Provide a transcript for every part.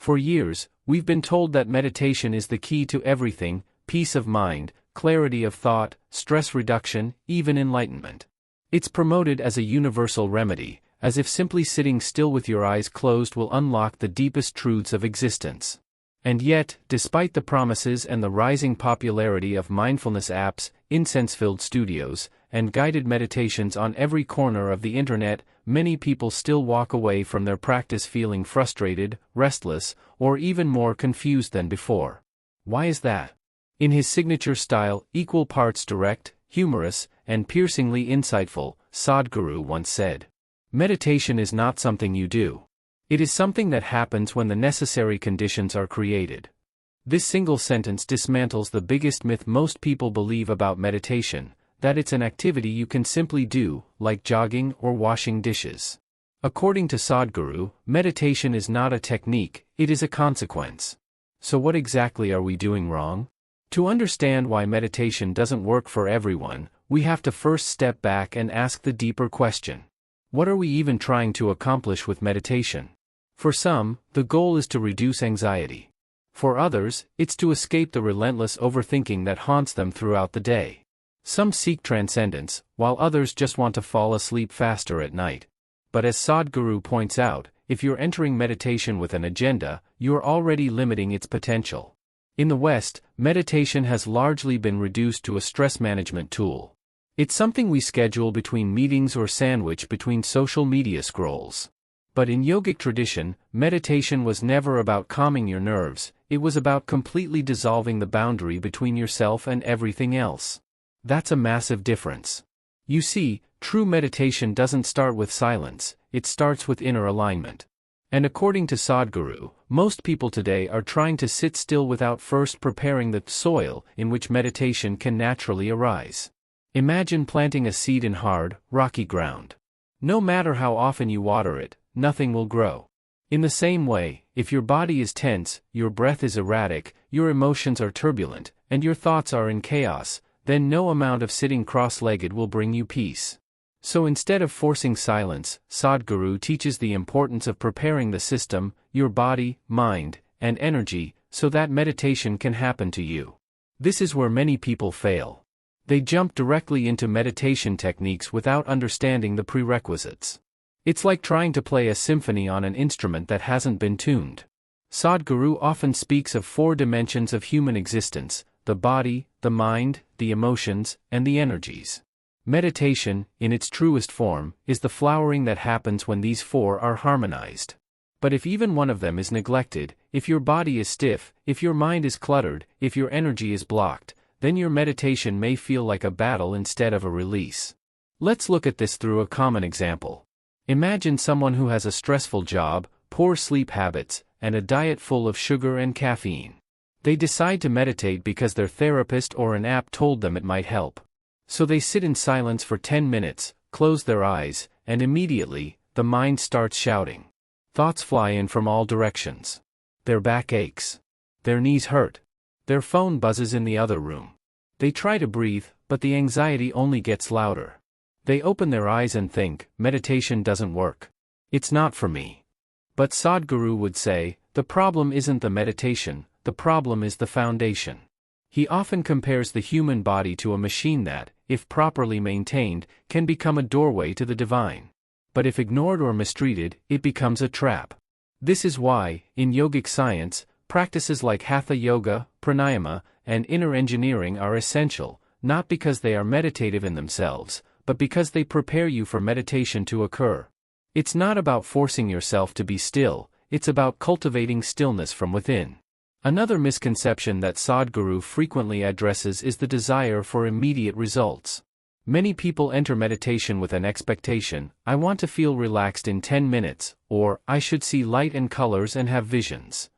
For years, we've been told that meditation is the key to everything: peace of mind, clarity of thought, stress reduction, even enlightenment. It's promoted as a universal remedy, as if simply sitting still with your eyes closed will unlock the deepest truths of existence. And yet, despite the promises and the rising popularity of mindfulness apps, incense-filled studios, and guided meditations on every corner of the internet, many people still walk away from their practice feeling frustrated, restless, or even more confused than before. Why is that? In his signature style, equal parts direct, humorous, and piercingly insightful, Sadhguru once said, "Meditation is not something you do. It is something that happens when the necessary conditions are created." This single sentence dismantles the biggest myth most people believe about meditation, that it's an activity you can simply do, like jogging or washing dishes. According to Sadhguru, meditation is not a technique, it is a consequence. So what exactly are we doing wrong? To understand why meditation doesn't work for everyone, we have to first step back and ask the deeper question. What are we even trying to accomplish with meditation? For some, the goal is to reduce anxiety. For others, it's to escape the relentless overthinking that haunts them throughout the day. Some seek transcendence, while others just want to fall asleep faster at night. But as Sadhguru points out, if you're entering meditation with an agenda, you're already limiting its potential. In the West, meditation has largely been reduced to a stress management tool. It's something we schedule between meetings or sandwich between social media scrolls. But in yogic tradition, meditation was never about calming your nerves, it was about completely dissolving the boundary between yourself and everything else. That's a massive difference. You see, true meditation doesn't start with silence, it starts with inner alignment. And according to Sadhguru, most people today are trying to sit still without first preparing the soil in which meditation can naturally arise. Imagine planting a seed in hard, rocky ground. No matter how often you water it, nothing will grow. In the same way, if your body is tense, your breath is erratic, your emotions are turbulent, and your thoughts are in chaos, then no amount of sitting cross-legged will bring you peace. So instead of forcing silence, Sadhguru teaches the importance of preparing the system, your body, mind, and energy, so that meditation can happen to you. This is where many people fail. They jump directly into meditation techniques without understanding the prerequisites. It's like trying to play a symphony on an instrument that hasn't been tuned. Sadhguru often speaks of 4 dimensions of human existence: the body, the mind, the emotions, and the energies. Meditation, in its truest form, is the flowering that happens when these 4 are harmonized. But if even one of them is neglected, if your body is stiff, if your mind is cluttered, if your energy is blocked, then your meditation may feel like a battle instead of a release. Let's look at this through a common example. Imagine someone who has a stressful job, poor sleep habits, and a diet full of sugar and caffeine. They decide to meditate because their therapist or an app told them it might help. So they sit in silence for 10 minutes, close their eyes, and immediately, the mind starts shouting. Thoughts fly in from all directions. Their back aches. Their knees hurt. Their phone buzzes in the other room. They try to breathe, but the anxiety only gets louder. They open their eyes and think, meditation doesn't work. It's not for me. But Sadhguru would say, the problem isn't the meditation, the problem is the foundation. He often compares the human body to a machine that, if properly maintained, can become a doorway to the divine. But if ignored or mistreated, it becomes a trap. This is why, in yogic science, practices like hatha yoga, pranayama, and inner engineering are essential, not because they are meditative in themselves, but because they prepare you for meditation to occur. It's not about forcing yourself to be still, it's about cultivating stillness from within. Another misconception that Sadhguru frequently addresses is the desire for immediate results. Many people enter meditation with an expectation: I want to feel relaxed in 10 minutes, or I should see light and colors and have visions.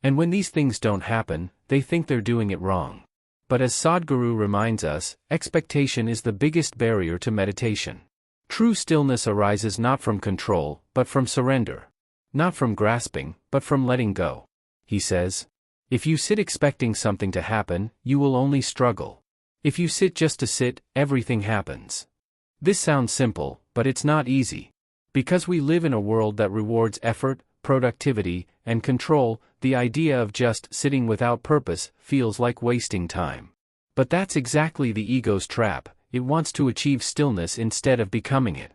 And when these things don't happen, they think they're doing it wrong. But as Sadhguru reminds us, expectation is the biggest barrier to meditation. True stillness arises not from control, but from surrender. Not from grasping, but from letting go. He says, if you sit expecting something to happen, you will only struggle. If you sit just to sit, everything happens. This sounds simple, but it's not easy. Because we live in a world that rewards effort, productivity, and control, the idea of just sitting without purpose feels like wasting time. But that's exactly the ego's trap. It wants to achieve stillness instead of becoming it.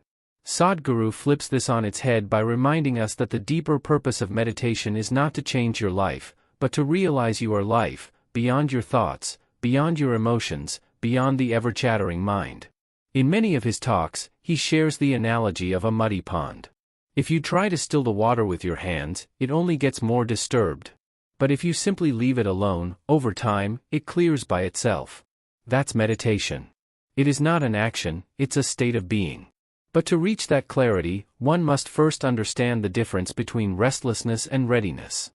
Sadhguru flips this on its head by reminding us that the deeper purpose of meditation is not to change your life, but to realize you are life, beyond your thoughts, beyond your emotions, beyond the ever-chattering mind. In many of his talks, he shares the analogy of a muddy pond. If you try to still the water with your hands, it only gets more disturbed. But if you simply leave it alone, over time, it clears by itself. That's meditation. It is not an action, it's a state of being. But to reach that clarity, one must first understand the difference between restlessness and readiness.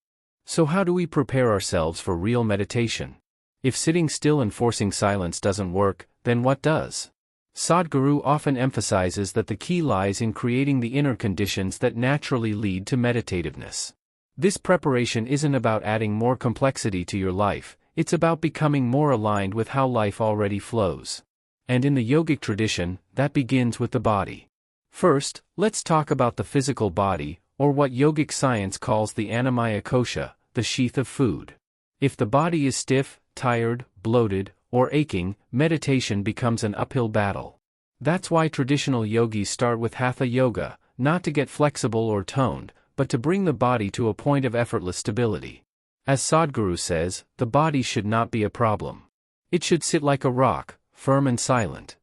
So how do we prepare ourselves for real meditation? If sitting still and forcing silence doesn't work, then what does? Sadhguru often emphasizes that the key lies in creating the inner conditions that naturally lead to meditativeness. This preparation isn't about adding more complexity to your life, it's about becoming more aligned with how life already flows. And in the yogic tradition, that begins with the body. First, let's talk about the physical body, or what yogic science calls the annamaya kosha, the sheath of food. If the body is stiff, tired, bloated, or aching, meditation becomes an uphill battle. That's why traditional yogis start with hatha yoga, not to get flexible or toned, but to bring the body to a point of effortless stability. As Sadhguru says, the body should not be a problem. It should sit like a rock, firm and silent.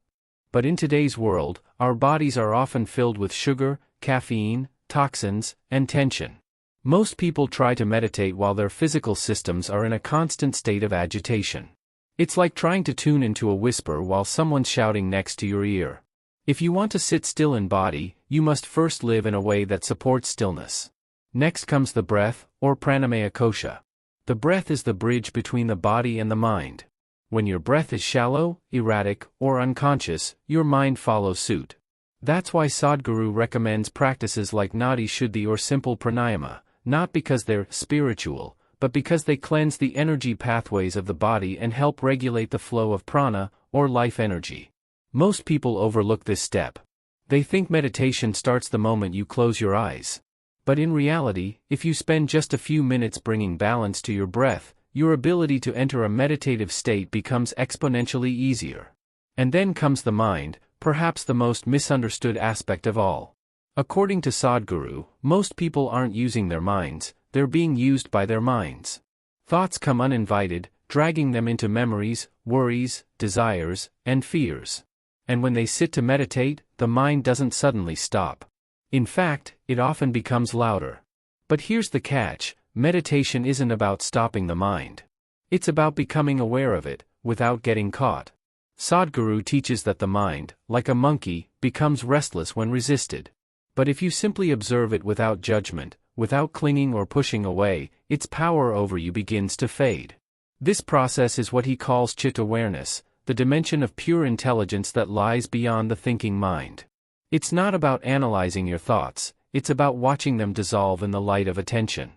But in today's world, our bodies are often filled with sugar, caffeine, toxins, and tension. Most people try to meditate while their physical systems are in a constant state of agitation. It's like trying to tune into a whisper while someone's shouting next to your ear. If you want to sit still in body, you must first live in a way that supports stillness. Next comes the breath, or pranamaya kosha. The breath is the bridge between the body and the mind. When your breath is shallow, erratic, or unconscious, your mind follows suit. That's why Sadhguru recommends practices like nadi shuddhi or simple pranayama, not because they're spiritual, but because they cleanse the energy pathways of the body and help regulate the flow of prana, or life energy. Most people overlook this step. They think meditation starts the moment you close your eyes. But in reality, if you spend just a few minutes bringing balance to your breath, your ability to enter a meditative state becomes exponentially easier. And then comes the mind, perhaps the most misunderstood aspect of all. According to Sadhguru, most people aren't using their minds, they're being used by their minds. Thoughts come uninvited, dragging them into memories, worries, desires, and fears. And when they sit to meditate, the mind doesn't suddenly stop. In fact, it often becomes louder. But here's the catch. Meditation isn't about stopping the mind. It's about becoming aware of it, without getting caught. Sadhguru teaches that the mind, like a monkey, becomes restless when resisted. But if you simply observe it without judgment, without clinging or pushing away, its power over you begins to fade. This process is what he calls chit awareness, the dimension of pure intelligence that lies beyond the thinking mind. It's not about analyzing your thoughts, it's about watching them dissolve in the light of attention.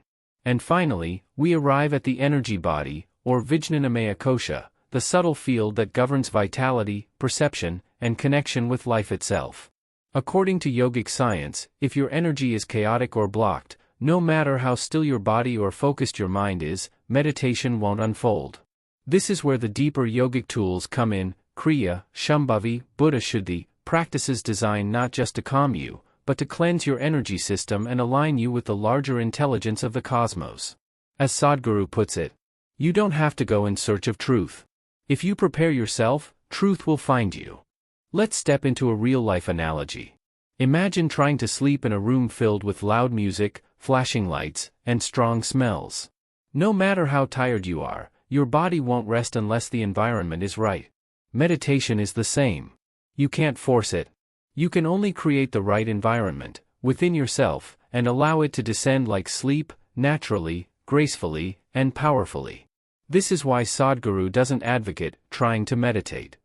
And finally, we arrive at the energy body, or Vijnanamaya kosha, the subtle field that governs vitality, perception, and connection with life itself. According to yogic science, if your energy is chaotic or blocked, no matter how still your body or focused your mind is, meditation won't unfold. This is where the deeper yogic tools come in, Kriya, Shambhavi, Buddha Shuddhi, practices designed not just to calm you, but to cleanse your energy system and align you with the larger intelligence of the cosmos. As Sadhguru puts it, you don't have to go in search of truth. If you prepare yourself, truth will find you. Let's step into a real-life analogy. Imagine trying to sleep in a room filled with loud music, flashing lights, and strong smells. No matter how tired you are, your body won't rest unless the environment is right. Meditation is the same. You can't force it. You can only create the right environment, within yourself, and allow it to descend like sleep, naturally, gracefully, and powerfully. This is why Sadhguru doesn't advocate trying to meditate.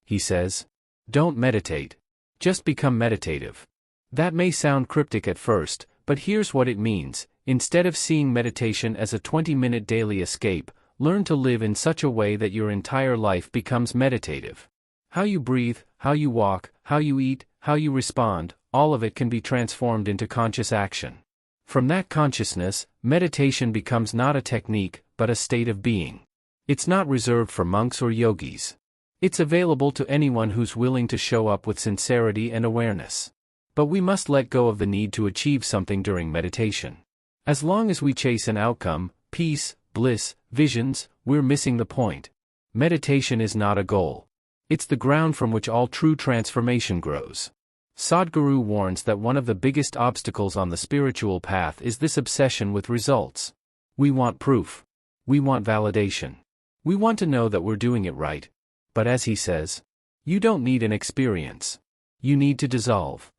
He says, don't meditate. Just become meditative. That may sound cryptic at first, but here's what it means. Instead of seeing meditation as a 20-minute daily escape, learn to live in such a way that your entire life becomes meditative. How you breathe, how you walk, how you eat, how you respond, all of it can be transformed into conscious action. From that consciousness, meditation becomes not a technique, but a state of being. It's not reserved for monks or yogis. It's available to anyone who's willing to show up with sincerity and awareness. But we must let go of the need to achieve something during meditation. As long as we chase an outcome, peace, bliss, visions, we're missing the point. Meditation is not a goal. It's the ground from which all true transformation grows. Sadhguru warns that one of the biggest obstacles on the spiritual path is this obsession with results. We want proof. We want validation. We want to know that we're doing it right. But as he says, you don't need an experience. You need to dissolve.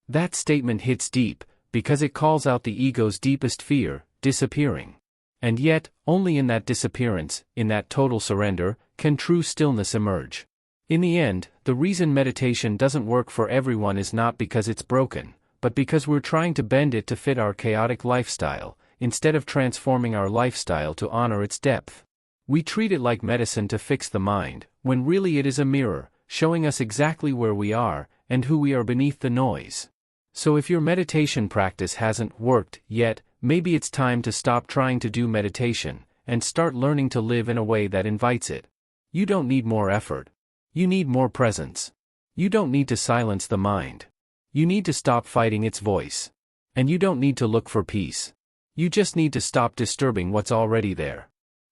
That statement hits deep, because it calls out the ego's deepest fear, disappearing. And yet, only in that disappearance, in that total surrender, can true stillness emerge. In the end, the reason meditation doesn't work for everyone is not because it's broken, but because we're trying to bend it to fit our chaotic lifestyle, instead of transforming our lifestyle to honor its depth. We treat it like medicine to fix the mind, when really it is a mirror, showing us exactly where we are, and who we are beneath the noise. So if your meditation practice hasn't worked yet, maybe it's time to stop trying to do meditation, and start learning to live in a way that invites it. You don't need more effort. You need more presence. You don't need to silence the mind. You need to stop fighting its voice. And you don't need to look for peace. You just need to stop disturbing what's already there.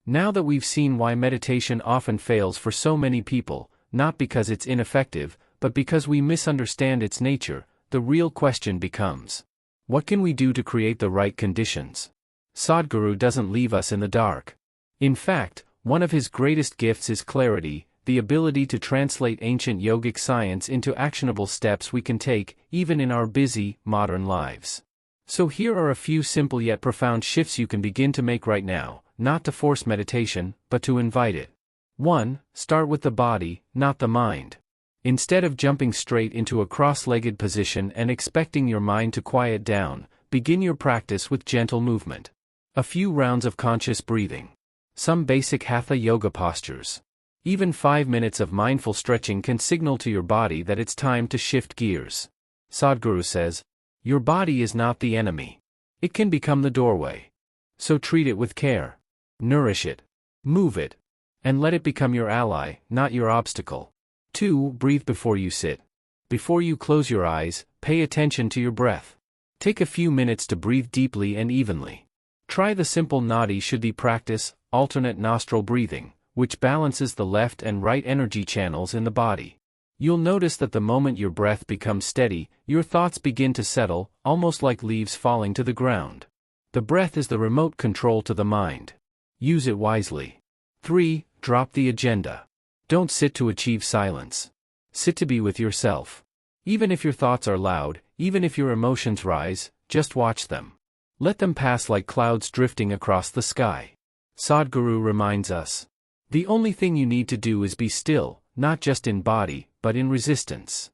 Now that we've seen why meditation often fails for so many people, not because it's ineffective, but because we misunderstand its nature, the real question becomes, what can we do to create the right conditions? Sadhguru doesn't leave us in the dark. In fact, one of his greatest gifts is clarity, the ability to translate ancient yogic science into actionable steps we can take, even in our busy, modern lives. So here are a few simple yet profound shifts you can begin to make right now, not to force meditation, but to invite it. 1. Start with the body, not the mind. Instead of jumping straight into a cross-legged position and expecting your mind to quiet down, begin your practice with gentle movement. A few rounds of conscious breathing. Some basic hatha yoga postures. Even 5 minutes of mindful stretching can signal to your body that it's time to shift gears. Sadhguru says, your body is not the enemy. It can become the doorway. So treat it with care. Nourish it. Move it. And let it become your ally, not your obstacle. 2. Breathe before you sit. Before you close your eyes, pay attention to your breath. Take a few minutes to breathe deeply and evenly. Try the simple Nadi Shuddhi practice, alternate nostril breathing, which balances the left and right energy channels in the body. You'll notice that the moment your breath becomes steady, your thoughts begin to settle, almost like leaves falling to the ground. The breath is the remote control to the mind. Use it wisely. 3. Drop the agenda. Don't sit to achieve silence. Sit to be with yourself. Even if your thoughts are loud, even if your emotions rise, just watch them. Let them pass like clouds drifting across the sky. Sadhguru reminds us, the only thing you need to do is be still, not just in body, but in resistance.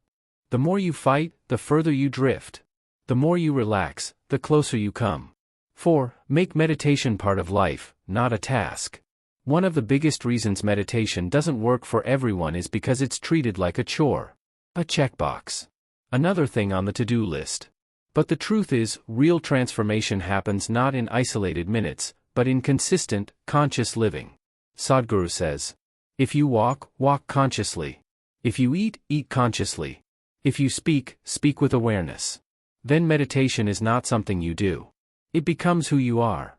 The more you fight, the further you drift. The more you relax, the closer you come. 4. Make meditation part of life, not a task. One of the biggest reasons meditation doesn't work for everyone is because it's treated like a chore. A checkbox. Another thing on the to-do list. But the truth is, real transformation happens not in isolated minutes, but in consistent, conscious living. Sadhguru says, if you walk, walk consciously. If you eat, eat consciously. If you speak, speak with awareness. Then meditation is not something you do. It becomes who you are.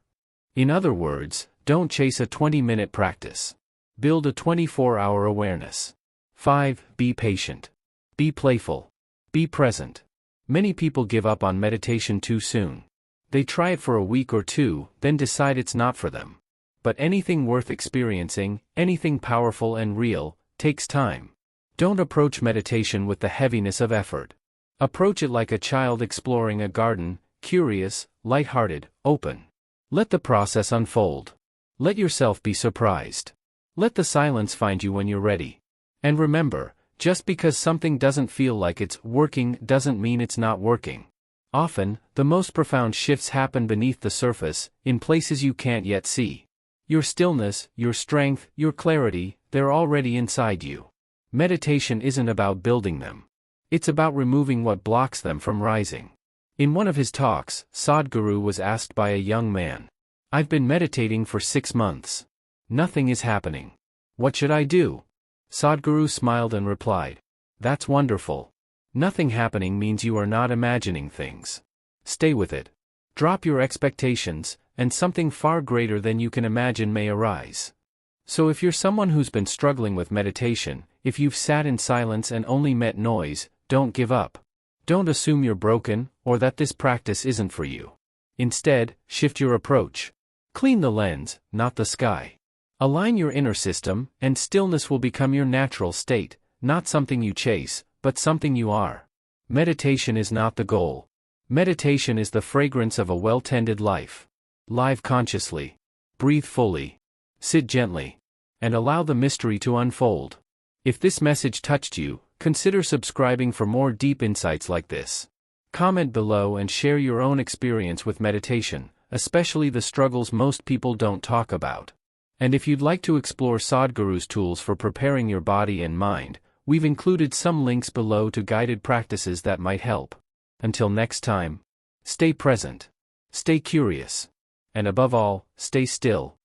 In other words, don't chase a 20-minute practice. Build a 24-hour awareness. 5. Be patient. Be playful. Be present. Many people give up on meditation too soon. They try it for a week or two, then decide it's not for them. But anything worth experiencing, anything powerful and real, takes time. Don't approach meditation with the heaviness of effort. Approach it like a child exploring a garden, curious, light-hearted, open. Let the process unfold. Let yourself be surprised. Let the silence find you when you're ready. And remember, just because something doesn't feel like it's working doesn't mean it's not working. Often, the most profound shifts happen beneath the surface, in places you can't yet see. Your stillness, your strength, your clarity, they're already inside you. Meditation isn't about building them. It's about removing what blocks them from rising. In one of his talks, Sadhguru was asked by a young man, "I've been meditating for 6 months. Nothing is happening. What should I do?" Sadhguru smiled and replied, "That's wonderful. Nothing happening means you are not imagining things. Stay with it. Drop your expectations, and something far greater than you can imagine may arise." So if you're someone who's been struggling with meditation, if you've sat in silence and only met noise, don't give up. Don't assume you're broken, or that this practice isn't for you. Instead, shift your approach. Clean the lens, not the sky. Align your inner system, and stillness will become your natural state, not something you chase, but something you are. Meditation is not the goal. Meditation is the fragrance of a well-tended life. Live consciously. Breathe fully. Sit gently. And allow the mystery to unfold. If this message touched you, consider subscribing for more deep insights like this. Comment below and share your own experience with meditation, especially the struggles most people don't talk about. And if you'd like to explore Sadhguru's tools for preparing your body and mind, we've included some links below to guided practices that might help. Until next time, stay present, stay curious, and above all, stay still.